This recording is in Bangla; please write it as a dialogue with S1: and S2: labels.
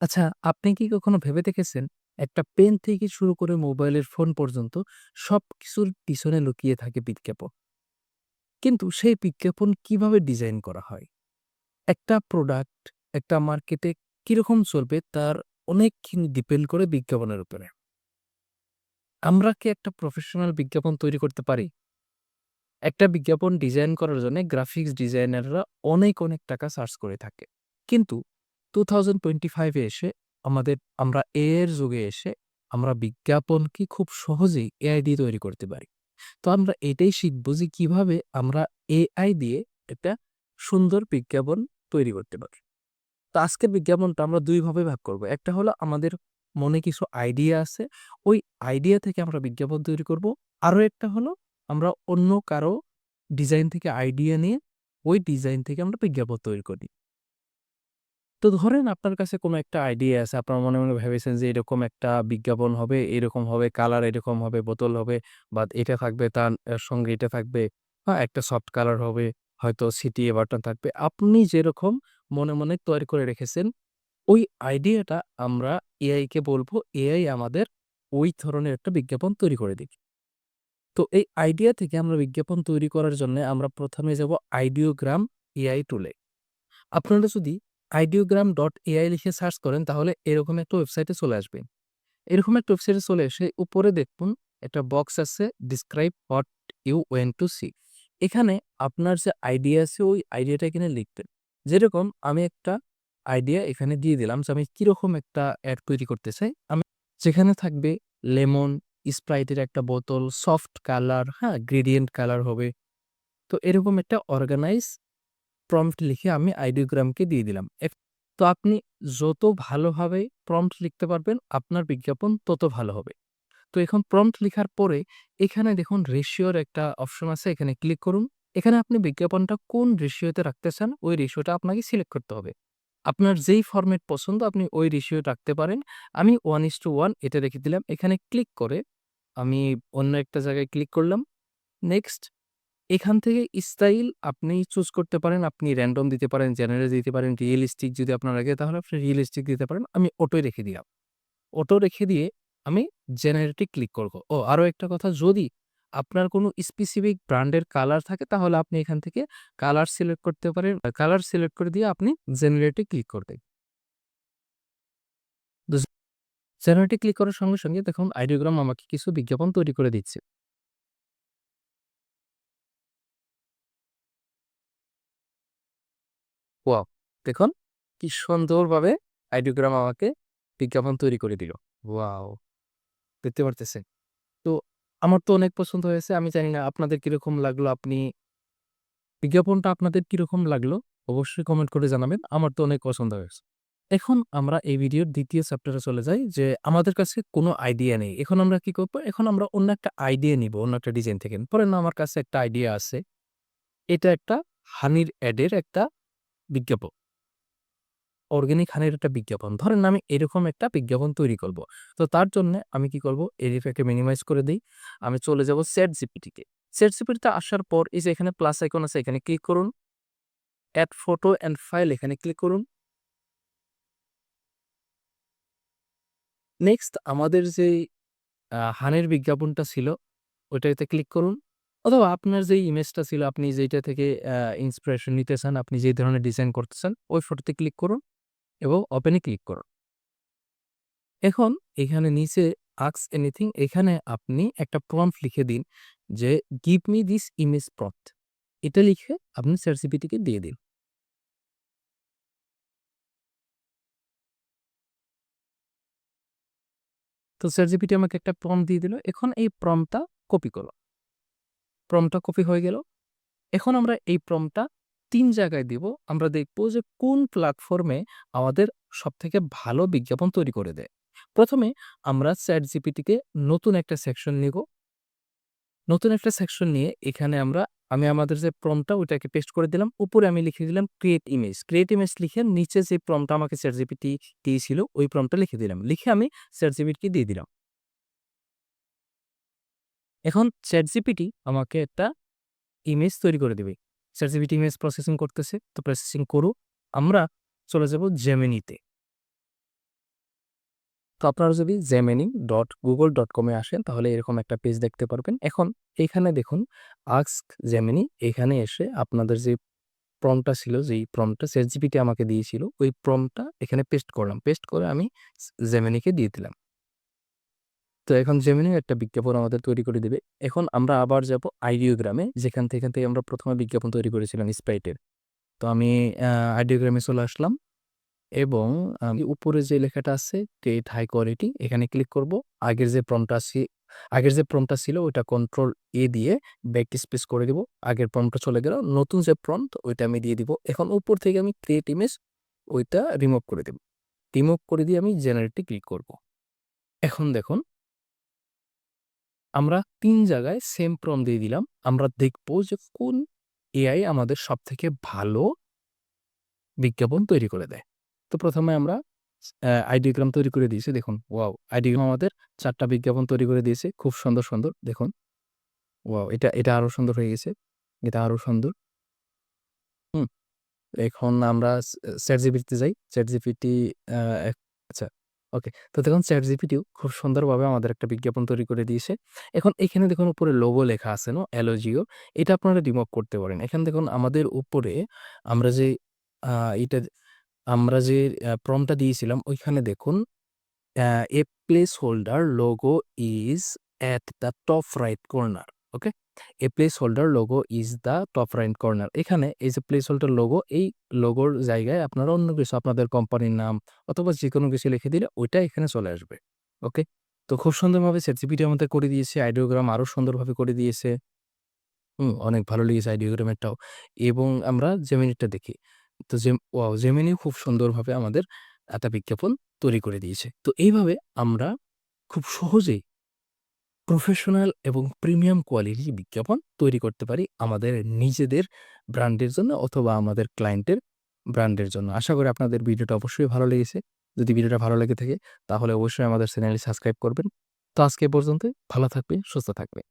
S1: আচ্ছা, আপনি কি কখনো ভেবে দেখেছেন, একটা পেন থেকে শুরু করে মোবাইলের ফোন পর্যন্ত সবকিছুর পিছনে লুকিয়ে থাকে বিজ্ঞাপন। কিন্তু সেই বিজ্ঞাপন কিভাবে ডিজাইন করা হয়? একটা প্রোডাক্ট একটা মার্কেটে কিরকম চলবে তার অনেকখানি ডিপেন্ড করে বিজ্ঞাপনের উপরে। আমরা কি একটা প্রফেশনাল বিজ্ঞাপন তৈরি করতে পারি? একটা বিজ্ঞাপন ডিজাইন করার জন্য গ্রাফিক্স ডিজাইনাররা অনেক টাকা চার্জ করে থাকে। কিন্তু 2025 এ এসে আমরা এআই এর যুগে এসে আমরা বিজ্ঞাপন কি খুব সহজেই এআই দিয়ে তৈরি করতে পারি। তো আমরা এটাই শিখব যে কিভাবে আমরা এআই দিয়ে একটা সুন্দর বিজ্ঞাপন তৈরি করতে পারি। তো আজকের বিজ্ঞাপনটা আমরা ২ ভাবে ভাগ করব। একটা হলো আমাদের মনে কিছু আইডিয়া আছে। ওই আইডিয়া থেকে আমরা বিজ্ঞাপন তৈরি করব। আরো একটা হলো আমরা অন্য কারো ডিজাইন থেকে আইডিয়া নিয়ে ওই ডিজাইন থেকে আমরা বিজ্ঞাপন তৈরি করি। তো ধরেন আপনার কাছে কোনো একটা আইডিয়া আছে। আপনার মনে ভেবেছেন যে এরকম একটা বিজ্ঞাপন হবে, এরকম হবে, কালার এরকম হবে, বোতল হবে বা এটা থাকবে তার সঙ্গে এটা থাকবে। একটা সফট কালার হবে, হয়তো সিটিএ বাটন থাকবে। আপনি যেরকম মনে তৈরি করে রেখেছেন, ওই আইডিয়াটা আমরা এআই কে বলব, এআই আমাদের ওই ধরনের একটা বিজ্ঞাপন তৈরি করে দিক। তো এই আইডিয়া থেকে আমরা বিজ্ঞাপন তৈরি করার জন্যে আমরা ১ম এ যাব আইডিওগ্রাম এআই টুলে। আপনারা যদি ideogram.ai লিখে সার্চ করেন তাহলে এরকম একটা ওয়েবসাইটে চলে আসবেন। এরকম একটা ওয়েবসাইটে চলে এসে উপরে দেখুন একটা বক্স আছে describe what you want to see। এখানে আপনার যে আইডিয়া আছে ওই আইডিয়াটা এখানে লিখবেন। যেরকম আমি একটা আইডিয়া এখানে দিয়ে দিলাম যে আমি কিরকম একটা অ্যাড তৈরি করতে চাই। যেখানে থাকবে লেমন, স্প্রাইটের একটা বোতল, সফট কালার, গ্রেডিয়েন্ট কালার হবে। তো এরকম একটা অর্গানাইজ প্রম্পট লিখে আমি আইডিওগ্রামকে দিয়ে দিলাম। তো আপনি যত ভালোভাবে প্রম্পট লিখতে পারবেন, আপনার বিজ্ঞাপন তত ভালো হবে। তো এখন প্রম্পট লিখার পরে এখানে দেখুন রেশিওর একটা অপশন আছে, এখানে ক্লিক করুন। এখানে আপনি বিজ্ঞাপনটা কোন রেশিওতে রাখতে চান, ওই রেশিওটা আপনাকে সিলেক্ট করতে হবে। আপনার যেই ফরমেট পছন্দ আপনি ওই রেশিও রাখতে পারেন। আমি 1:1 এটা রেখে দিলাম। এখানে ক্লিক করে আমি অন্য একটা জায়গায় ক্লিক করলাম। নেক্সট এখান থেকে স্টাইল আপনি চুজ করতে পারেন। আপনি র‍্যান্ডম দিতে পারেন, জেনারেল দিতে পারেন, রিয়েলিস্টিক যদি আপনার লাগে তাহলে আপনি রিয়েলিস্টিক দিতে পারেন। আমি অটোই রেখে দিলাম। অটো রেখে দিয়ে আমি জেনারেটে ক্লিক করব। আরো একটা কথা, যদি আপনার কোনো স্পেসিফিক ব্র্যান্ডের কালার থাকে তাহলে আপনি এখান থেকে কালার সিলেক্ট করতে পারেন। কালার সিলেক্ট করে দিয়ে আপনি জেনারেটে ক্লিক করবেন। তো জেনারেটে ক্লিক করার সঙ্গে দেখুন আইডিওগ্রাম আমাকে কিছু বিজ্ঞাপন তৈরি করে দিচ্ছে। ওয়াও! দেখুন কি সুন্দরভাবে আইডিওগ্রাম আমাকে বিজ্ঞাপন তৈরি করে দিল। ওয়াও! দেখতে পারতেছেন? তো আমার তো অনেক পছন্দ হয়েছে। আমি জানি না আপনাদের কিরকম লাগলো? বিজ্ঞাপনটা আপনাদের কিরকম লাগলো? অবশ্যই কমেন্ট করে জানাবেন। আমার তো অনেক পছন্দ হয়েছে। এখন আমরা এই ভিডিওর ২য় চ্যাপ্টারে চলে যাই যে আমাদের কাছে কোনো আইডিয়া নেই। এখন আমরা কি করব? এখন আমরা অন্য একটা আইডিয়া নিবো, অন্য একটা ডিজাইন থেকে। ধরেন আমার কাছে একটা আইডিয়া আছে। এটা একটা হানির এর একটা বিজ্ঞাপন। অর্গানিক হানির একটা বিজ্ঞাপন। ধরেন আমি এরকম একটা বিজ্ঞাপন তৈরি করব। তো তার জন্যে আমি কি করব? এডিটরকে মিনিমাইজ করে দেই। আমি চলে যাব ChatGPT তে। ChatGPT তে আসার পর এই যে এখানে প্লাস আইকন আছে, এখানে ক্লিক করুন। এড ফটো অ্যান্ড ফাইল এখানে ক্লিক করুন। নেক্সট আমাদের যেই হানির বিজ্ঞাপনটা ছিল ওইটাতে ক্লিক করুন। অথবা আপনার যেই ইমেজটা ছিল আপনি যেইটা থেকে ইন্সপিরেশন নিতে চান, আপনি যে ধরনের ডিজাইন করতে চান ওই ফটোতে ক্লিক করুন এবং ওপেন এ ক্লিক করুন। এখন এখানে নিচে আস্ক এনিথিং, এখানে আপনি একটা প্রম্পট লিখে দিন যে give me this image prompt. এটা লিখে আপনি ChatGPT কে দিয়ে দিন। তো ChatGPT আমাকে একটা প্রম্পট দিয়ে দিল। এখন এই প্রম্পটটা কপি করো। প্রম্পটটা কপি হয়ে গেল। এখন আমরা এই প্রম্পটটা ৩ জায়গায় দিব। আমরা দেখব যে কোন প্ল্যাটফর্মে আমাদের সবথেকে ভালো বিজ্ঞাপন তৈরি করে দেয়। ১ম এ আমরা ChatGPT কে নতুন একটা সেকশন নিব। নতুন একটা সেকশন নিয়ে এখানে আমি আমাদের যে প্রম্পটটা ওইটাকে পেস্ট করে দিলাম। উপরে আমি লিখে দিলাম ক্রিয়েট ইমেজ। ক্রিয়েট ইমেজ লিখে নিচে যে প্রম্পটটা আমাকে ChatGPT দিয়েছিল ওই প্রম্পটটা লিখে দিলাম। লিখে আমি ChatGPT কে দিয়ে দিলাম। এখন ChatGPT আমাকে একটা ইমেজ তৈরি করে দিবে। ChatGPT ইমেজ প্রসেসিং করতেছে। তো প্রসেসিং করুক। আমরা চলে যাব Gemini তে। তো আপনারা যদি gemini.google.com এ আসেন তাহলে এরকম একটা পেজ দেখতে পারবেন। এখন এইখানে দেখুন আস্ক জেমিনি, এখানে এসে আপনাদের যে প্রম্পটটা ছিল, যেই প্রম্পটটা ChatGPT আমাকে দিয়েছিল, ওই প্রম্পটটা এখানে পেস্ট করলাম। পেস্ট করে আমি জেমিনিকে দিয়ে দিলাম। তো এখন জেমিনিও একটা বিজ্ঞাপন আমাদের তৈরি করে দিবে। এখন আমরা আবার যাব আইডিওগ্রামে, যেখান থেকে আমরা ১ম এ বিজ্ঞাপন তৈরি করেছিলাম স্প্রাইটের। তো আমি আইডিওগ্রামে চলে আসলাম এবং আমি উপরে যে লেখাটা আছে ক্রিয়েট হাই কোয়ালিটি, এখানে ক্লিক করব। আগের যে প্রম্পটটা ছিল ওইটা কন্ট্রোল এ দিয়ে ব্যাক স্পেস করে দিব। আগের প্রম্পটটা চলে গেল। নতুন যে প্রম্পট ওইটা আমি দিয়ে দিব। এখন উপর থেকে আমি ক্রিয়েট ইমেজ ওইটা রিমুভ করে দেব। রিমুভ করে দিয়ে আমি জেনারেটে ক্লিক করব। এখন দেখুন আমরা ৩ জায়গায় সেম প্রম্পট দিয়ে দিলাম। আমরা দেখব যে কোন এআই আমাদের সবথেকে ভালো বিজ্ঞাপন তৈরি করে দেয়। তো ১ম এ আমরা আইডিওগ্রাম তৈরি করে দিয়েছি। দেখুন, ওয়াও! আইডিওগ্রাম আমাদের ৪ টা বিজ্ঞাপন তৈরি করে দিয়েছে। খুব সুন্দর, সুন্দর। দেখুন, ওয়াও! এটা আরো সুন্দর হয়ে গেছে। এটা আরো সুন্দর। হুম? এখন আমরা ChatGPT তে যাই। ChatGPT আ এক আচ্ছা, ওকে। তো দেখুন ChatGPT ও খুব সুন্দরভাবে আমাদের একটা বিজ্ঞাপন তৈরি করে দিয়েছে। এখন এখানে দেখুন উপরে লোগো লেখা আছে না? এলোজিও। এটা আপনারা রিমুভ করতে পারেন। এখানে দেখুন আমাদের উপরে আমরা যে আ এটা আমরা যে প্রম্পটটা দিয়েছিলাম ওইখানে দেখুন a placeholder logo is at the top right corner. Okay? A placeholder logo is the top right corner. এখানে এই যে placeholder logo, এই লোগোর জায়গায় আপনারা অন্য কিছু আপনাদের কোম্পানির নাম অথবা যেকোনো কিছু লিখে দিলে ওইটা এখানে চলে আসবে। ওকে? তো খুব সুন্দরভাবে ChatGPT আমাদের করে দিয়েছে। আইডিওগ্রাম আরো সুন্দরভাবে করে দিয়েছে। অনেক ভালো লেগেছে আইডিওগ্রামেরটাও। এবং আমরা জেমিনিটা দেখি। তো ওয়াও! জেমিনিও খুব সুন্দরভাবে আমাদের একটা বিজ্ঞাপন তৈরি করে দিয়েছে। তো এইভাবে আমরা খুব সহজেই প্রফেশনাল এবং প্রিমিয়াম কোয়ালিটির বিজ্ঞাপন তৈরি করতে পারি আমাদের নিজেদের ব্র্যান্ডের জন্য অথবা আমাদের ক্লায়েন্টের ব্র্যান্ডের জন্য। আশা করি আপনাদের ভিডিওটা অবশ্যই ভালো লেগেছে। যদি ভিডিওটা ভালো লেগে থাকে তাহলে অবশ্যই আমাদের চ্যানেলটি সাবস্ক্রাইব করবেন। তো আজকে এ পর্যন্তই। ভালো থাকবেন, সুস্থ থাকবেন।